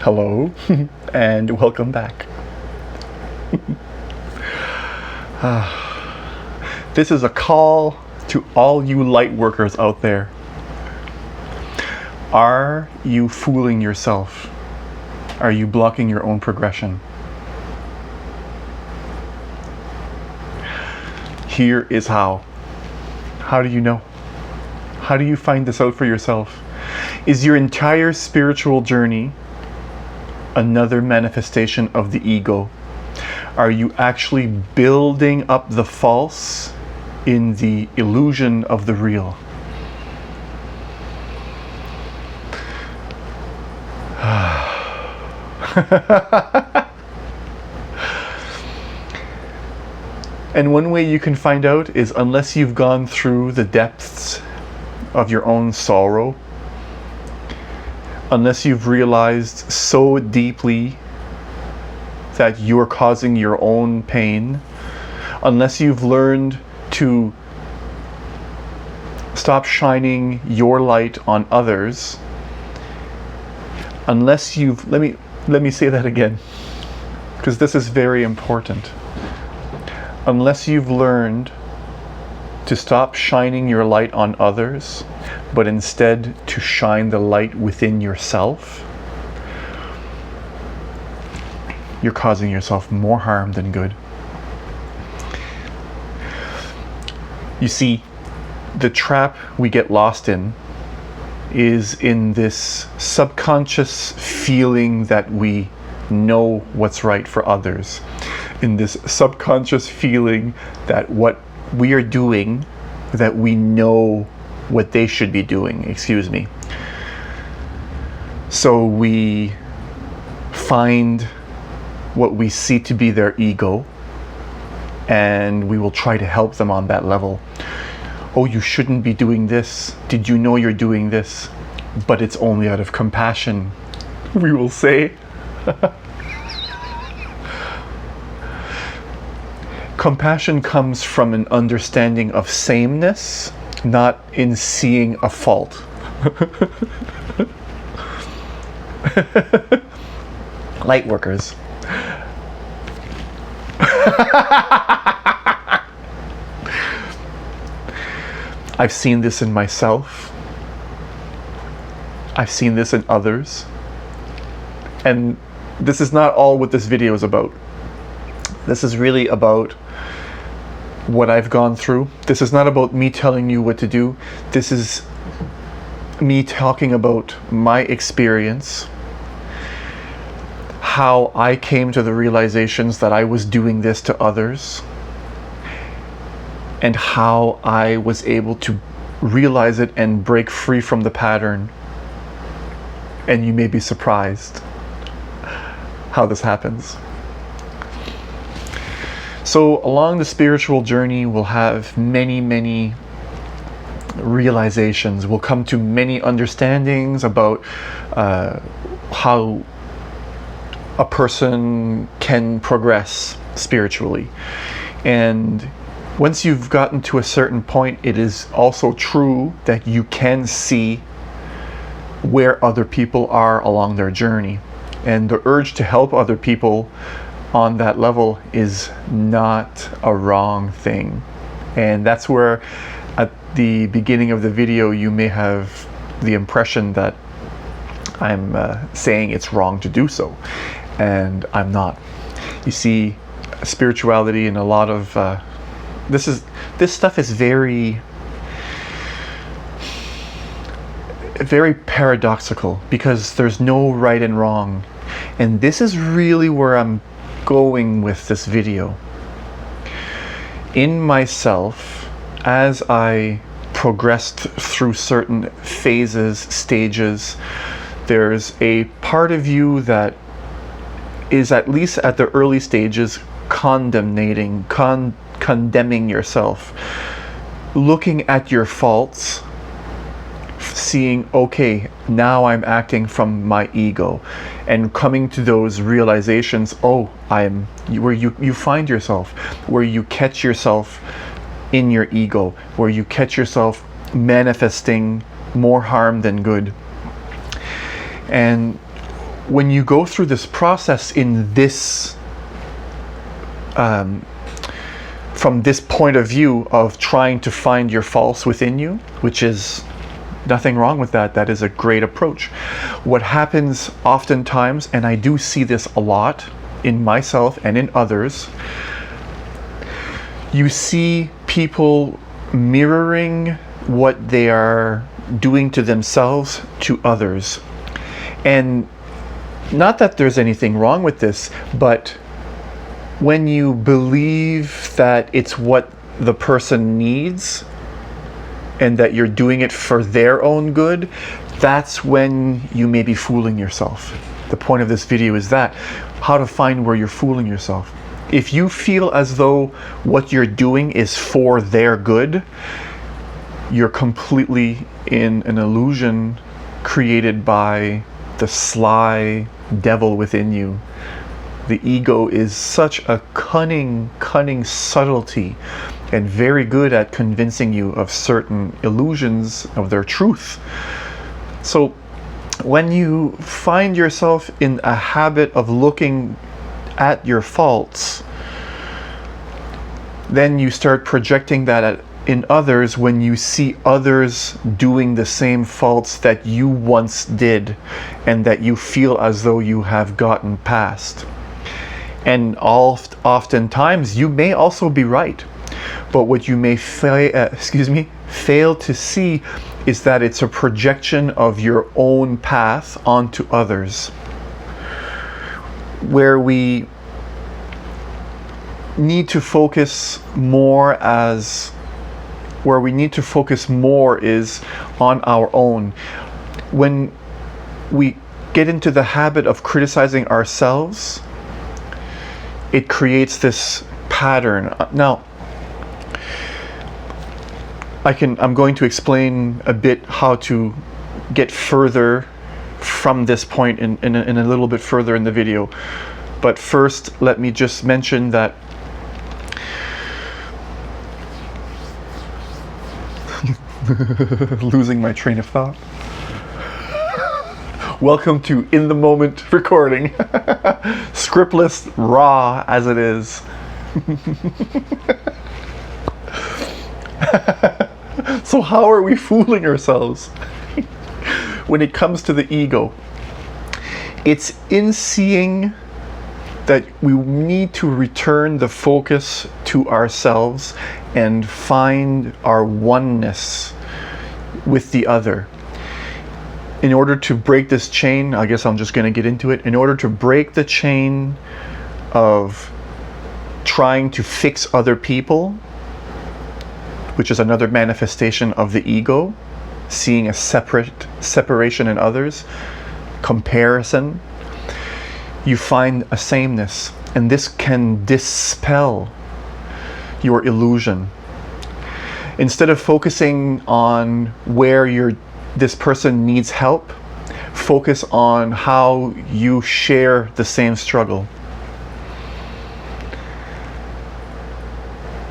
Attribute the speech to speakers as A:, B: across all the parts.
A: Hello, and welcome back. This is a call to all you light workers out there. Are you fooling yourself? Are you blocking your own progression? Here is how. How do you know? How do you find this out for yourself? Is your entire spiritual journey another manifestation of the ego? Are you actually building up the false in the illusion of the real? And one way you can find out is unless you've gone through the depths of your own sorrow, unless you've realized so deeply that you're causing your own pain, unless you've learned to stop shining your light on others, unless you've, let me say that again, because this is very important. Unless you've learned to stop shining your light on others, but instead to shine the light within yourself, you're causing yourself more harm than good. You see, the trap we get lost in is in this subconscious feeling that we know what's right for others, in this subconscious feeling that what we are doing, that we know what they should be doing, So we find what we see to be their ego, and we will try to help them on that level. Oh, you shouldn't be doing this. Did you know you're doing this? But it's only out of compassion, we will say. Compassion comes from an understanding of sameness, not in seeing a fault. Lightworkers. I've seen this in myself. I've seen this in others. And this is not all what this video is about. This is really about what I've gone through. This is not about me telling you what to do. This is me talking about my experience, how I came to the realizations that I was doing this to others, and how I was able to realize it and break free from the pattern. And you may be surprised how this happens. So along the spiritual journey, we'll have many realizations. We'll come to many understandings about how a person can progress spiritually. And once you've gotten to a certain point, it is also true that you can see where other people are along their journey. And the urge to help other people on that level is not a wrong thing. And that's where at the beginning of the video you may have the impression that I'm saying it's wrong to do so, and I'm not. You see, spirituality and a lot of this stuff is very paradoxical, because there's no right and wrong. And this is really where I'm going with this video. In myself, as I progressed through certain phases, stages, there's a part of you that is, at least at the early stages, condemning yourself, looking at your faults, seeing, okay, now I'm acting from my ego, and coming to those realizations, oh, where you find yourself, where you catch yourself in your ego, where you catch yourself manifesting more harm than good. And when you go through this process in this from this point of view of trying to find your faults within you, which is nothing wrong with that, that is a great approach. What happens oftentimes, and I do see this a lot in myself and in others, you see people mirroring what they are doing to themselves to others. And not that there's anything wrong with this, but when you believe that it's what the person needs and that you're doing it for their own good, that's when you may be fooling yourself. The point of this video is that, how to find where you're fooling yourself. If you feel as though what you're doing is for their good, you're completely in an illusion created by the sly devil within you. The ego is such a cunning subtlety and very good at convincing you of certain illusions of their truth. So when you find yourself in a habit of looking at your faults, then you start projecting that in others when you see others doing the same faults that you once did and that you feel as though you have gotten past. And oftentimes you may also be right, but what you may fail to see is that it's a projection of your own path onto others. Where we need to focus more is on our own. When we get into the habit of criticizing ourselves, it creates this pattern. Now, I'm going to explain a bit how to get further from this point in a little bit further in the video. But first, let me just mention that losing my train of thought. Welcome to In the Moment recording. Scriptless, raw as it is. So how are we fooling ourselves when it comes to the ego? It's in seeing that we need to return the focus to ourselves and find our oneness with the other. In order to break this chain, I guess I'm just going to get into it. In order to break the chain of trying to fix other people, which is another manifestation of the ego, seeing a separation in others, comparison, you find a sameness, and this can dispel your illusion. Instead of focusing on where this person needs help, focus on how you share the same struggle.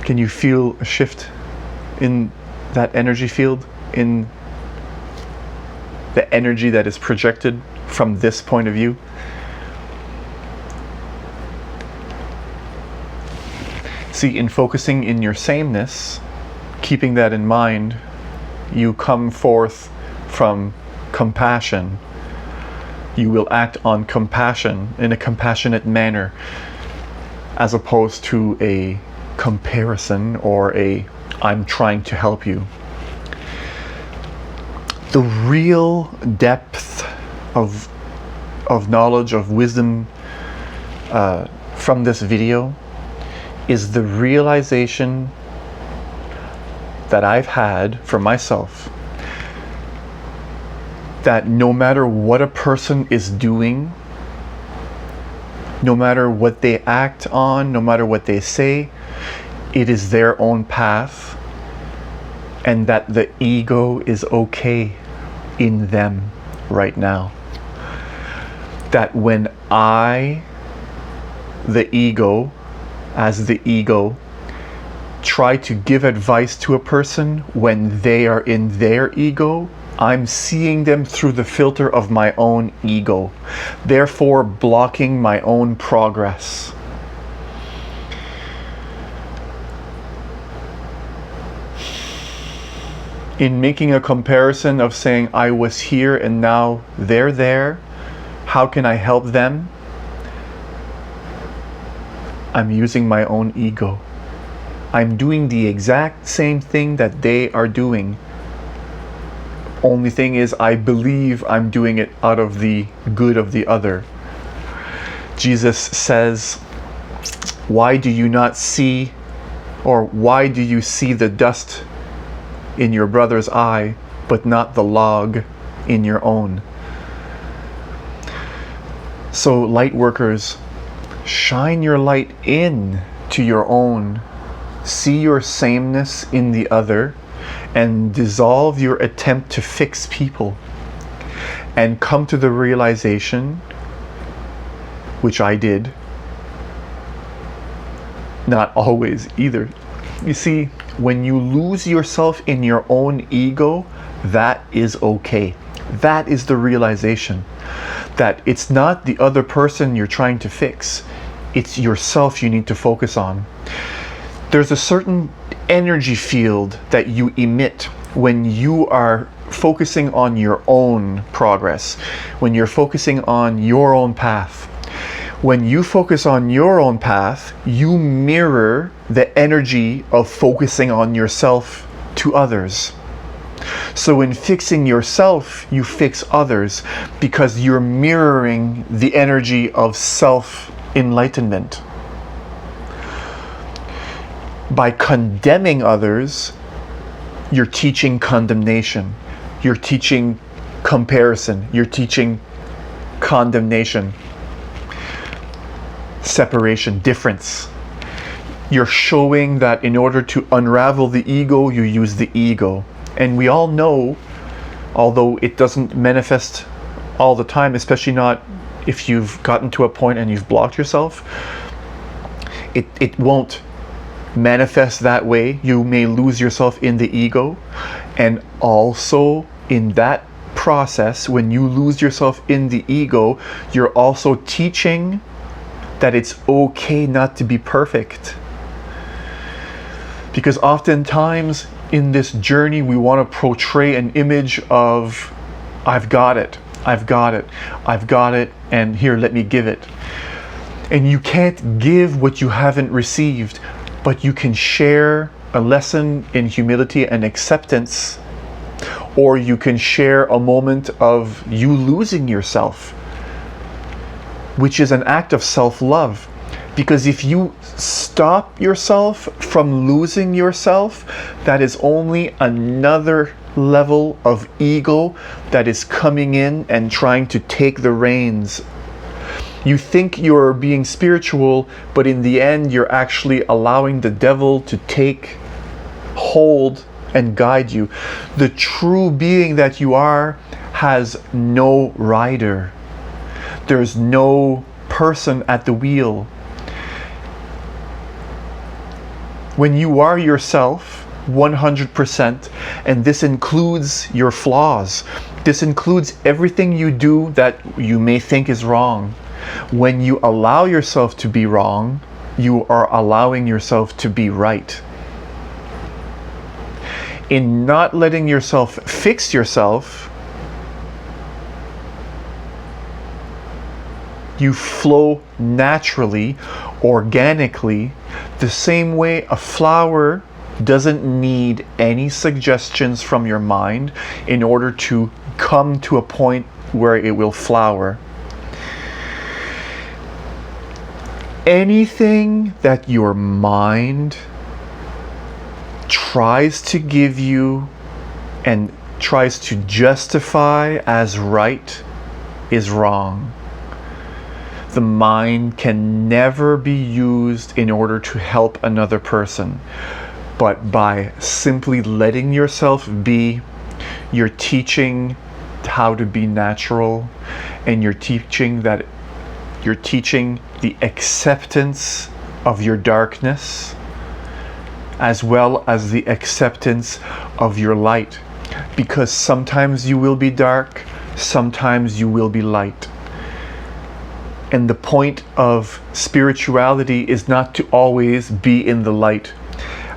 A: Can you feel a shift in that energy field, in the energy that is projected from this point of view? See, in focusing in your sameness, keeping that in mind, you come forth from compassion. You will act on compassion in a compassionate manner, as opposed to a comparison or I'm trying to help you. The real depth of knowledge, of wisdom from this video is the realization that I've had for myself that no matter what a person is doing, no matter what they act on, no matter what they say, it is their own path, and that the ego is okay in them right now. That when I, the ego, as the ego, try to give advice to a person when they are in their ego, I'm seeing them through the filter of my own ego, therefore blocking my own progress. In making a comparison of saying, I was here and now they're there, how can I help them? I'm using my own ego. I'm doing the exact same thing that they are doing. Only thing is, I believe I'm doing it out of the good of the other. Jesus says, why do you not see, or why do you see the dust in your brother's eye, but not the log in your own? So, light workers, shine your light in to your own. See your sameness in the other, and dissolve your attempt to fix people, and come to the realization, which I did, not always either. You see, when you lose yourself in your own ego, that is okay. That is the realization that it's not the other person you're trying to fix, it's yourself you need to focus on. There's a certain energy field that you emit when you are focusing on your own progress, when you're focusing on your own path. When you focus on your own path, you mirror the energy of focusing on yourself to others. So in fixing yourself, you fix others because you're mirroring the energy of self-enlightenment. By condemning others, you're teaching condemnation. You're teaching comparison. You're teaching condemnation, separation, difference. You're showing that in order to unravel the ego, you use the ego. And we all know, although it doesn't manifest all the time, especially not if you've gotten to a point and you've blocked yourself, it won't manifest that way. You may lose yourself in the ego, and also in that process, when you lose yourself in the ego, you're also teaching that it's okay not to be perfect. Because oftentimes in this journey we want to portray an image of I've got it, I've got it, I've got it, and here, let me give it. And you can't give what you haven't received, but you can share a lesson in humility and acceptance, or you can share a moment of you losing yourself, which is an act of self-love. Because if you stop yourself from losing yourself, that is only another level of ego that is coming in and trying to take the reins. You think you're being spiritual, but in the end, you're actually allowing the devil to take hold and guide you. The true being that you are has no rider. There's no person at the wheel. When you are yourself 100%, and this includes your flaws, this includes everything you do that you may think is wrong. When you allow yourself to be wrong, you are allowing yourself to be right. In not letting yourself fix yourself, you flow naturally, organically, the same way a flower doesn't need any suggestions from your mind in order to come to a point where it will flower. Anything that your mind tries to give you and tries to justify as right is wrong. The mind can never be used in order to help another person. But by simply letting yourself be, you're teaching how to be natural, and you're teaching the acceptance of your darkness, as well as the acceptance of your light. because sometimes you will be dark, sometimes you will be light. And the point of spirituality is not to always be in the light.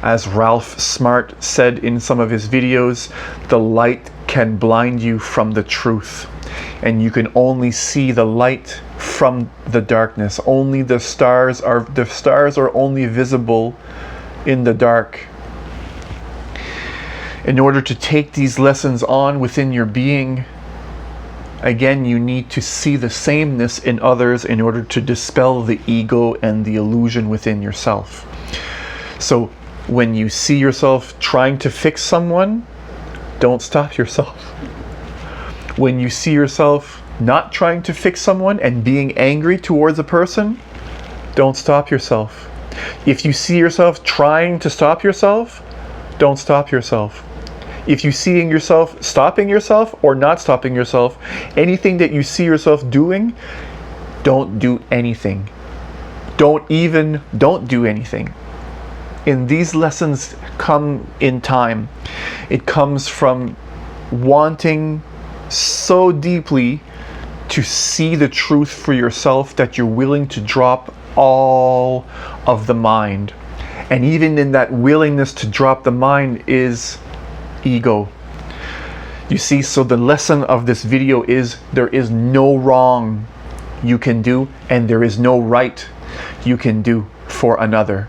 A: As Ralph Smart said in some of his videos, the light can blind you from the truth. And you can only see the light from the darkness. Only the stars are only visible in the dark. In order to take these lessons on within your being, again, you need to see the sameness in others in order to dispel the ego and the illusion within yourself. So when you see yourself trying to fix someone, don't stop yourself. When you see yourself not trying to fix someone and being angry towards a person, don't stop yourself. If you see yourself trying to stop yourself, don't stop yourself. If you seeing yourself stopping yourself or not stopping yourself, anything that you see yourself doing, don't do anything. Don't do anything. And these lessons come in time. It comes from wanting so deeply to see the truth for yourself that you're willing to drop all of the mind. And even in that willingness to drop the mind is ego. You see, so the lesson of this video is there is no wrong you can do and there is no right you can do for another.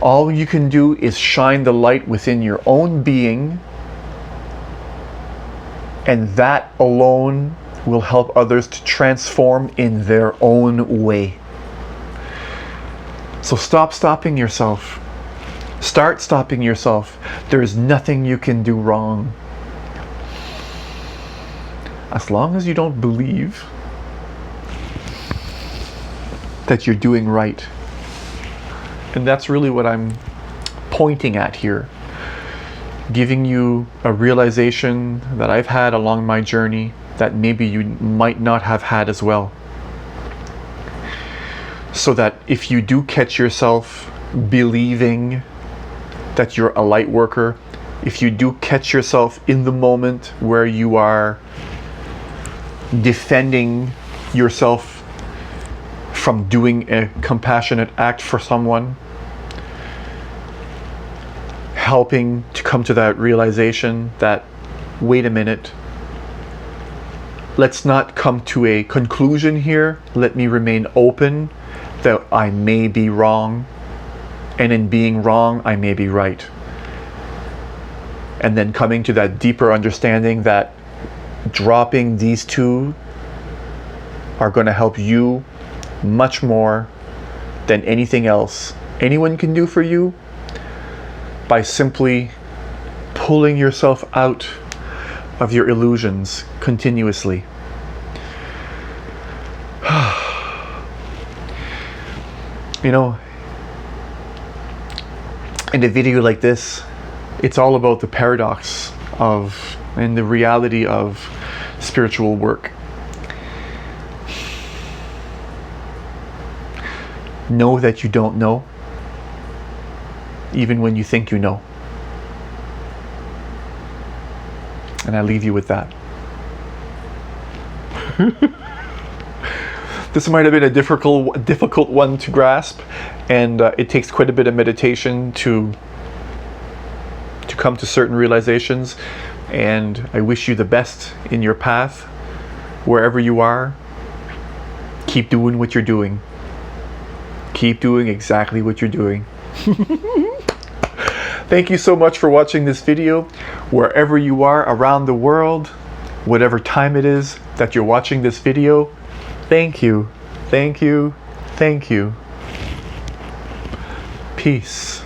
A: All you can do is shine the light within your own being, and that alone will help others to transform in their own way. So stop stopping yourself. Start stopping yourself. There is nothing you can do wrong. As long as you don't believe that you're doing right. And that's really what I'm pointing at here. Giving you a realization that I've had along my journey that maybe you might not have had as well. So that if you do catch yourself believing that you're a light worker, if you do catch yourself in the moment where you are defending yourself from doing a compassionate act for someone, helping to come to that realization that, wait a minute, let's not come to a conclusion here. Let me remain open that I may be wrong, and in being wrong, I may be right. And then coming to that deeper understanding that dropping these two are going to help you much more than anything else anyone can do for you, by simply pulling yourself out of your illusions continuously. You know, in a video like this, it's all about the paradox of and the reality of spiritual work. Know that you don't know, even when you think you know. And I leave you with that. This might have been a difficult one to grasp, and it takes quite a bit of meditation to come to certain realizations. And I wish you the best in your path, wherever you are. Keep doing what you're doing. Keep doing exactly what you're doing. Thank you so much for watching this video. Wherever you are around the world, whatever time it is that you're watching this video, thank you, thank you, thank you. Peace.